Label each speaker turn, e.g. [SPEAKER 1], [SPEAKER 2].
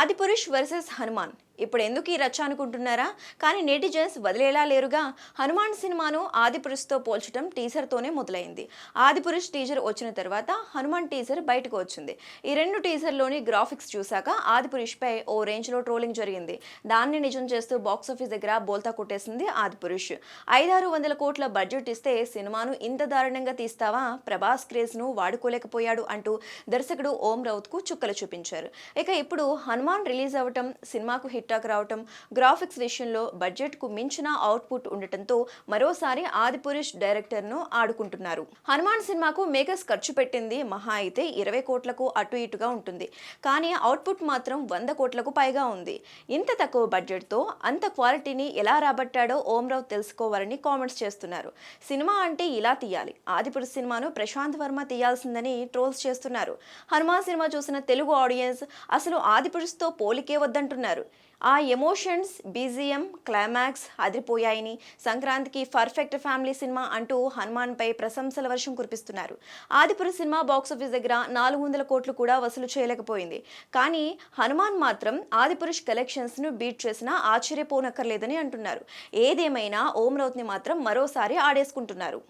[SPEAKER 1] Adipurush versus Hanuman ఇప్పుడు ఎందుకు ఈ రచ్చ అనుకుంటున్నారా? కానీ నెటిజన్స్ వదిలేలా లేరుగా. హనుమాన్ సినిమాను ఆదిపురుష్తో పోల్చడం టీజర్తోనే మొదలైంది. ఆదిపురుష్ టీజర్ వచ్చిన తర్వాత హనుమాన్ టీజర్ బయటకు వచ్చింది. ఈ రెండు టీజర్లోని గ్రాఫిక్స్ చూశాక ఆదిపురుష్పై ఓ రేంజ్లో ట్రోలింగ్ జరిగింది. దాన్ని నిజం చేస్తూ బాక్సాఫీస్ దగ్గర బోల్తా కొట్టేసింది ఆదిపురుష్. 500-600 కోట్ల బడ్జెట్ ఇస్తే సినిమాను ఇంత దారుణంగా తీస్తావా? ప్రభాస్ క్రేజ్ను వాడుకోలేకపోయాడు అంటూ దర్శకుడు ఓం రౌత్కు చుక్కలు చూపించారు. ఇక ఇప్పుడు హనుమాన్ రిలీజ్ అవ్వటం, సినిమాకు హిట్ టాక్ రావటం, గ్రాఫిక్స్ విషయంలో బడ్జెట్కు మించిన అవుట్పుట్ ఉండటంతో మరోసారి ఆదిపురుష్ డైరెక్టర్ను ఆడుకుంటున్నారు. హనుమాన్ సినిమాకు మేకర్స్ ఖర్చు పెట్టింది మహా అయితే 20 కోట్లకు అటు ఇటుగా ఉంటుంది. కానీ అవుట్పుట్ మాత్రం 100 కోట్లకు పైగా ఉంది. ఇంత తక్కువ బడ్జెట్తో అంత క్వాలిటీని ఎలా రాబట్టాడో ఓం రావు తెలుసుకోవాలని కామెంట్స్ చేస్తున్నారు. సినిమా అంటే ఇలా తీయాలి, ఆదిపురుష్ సినిమాను ప్రశాంత్ వర్మ తీయాల్సిందని ట్రోల్స్ చేస్తున్నారు. హనుమాన్ సినిమా చూసిన తెలుగు ఆడియన్స్ అసలు ఆదిపురుష్తో పోలికే వద్దంటున్నారు. ఆ ఎమోషన్స్, బీజిఎం, క్లైమాక్స్ అదిరిపోయాయని, సంక్రాంతికి పర్ఫెక్ట్ ఫ్యామిలీ సినిమా అంటూ హనుమాన్పై ప్రశంసల వర్షం కురిపిస్తున్నారు. ఆదిపురుష్ సినిమా బాక్సాఫీస్ దగ్గర 400 కోట్లు కూడా వసూలు చేయలేకపోయింది. కానీ హనుమాన్ మాత్రం ఆదిపురుష్ కలెక్షన్స్ను బీట్ చేసినా ఆశ్చర్యపోనక్కర్లేదని అంటున్నారు. ఏదేమైనా ఓం రౌత్ని మాత్రం మరోసారి ఆడేసుకుంటున్నారు.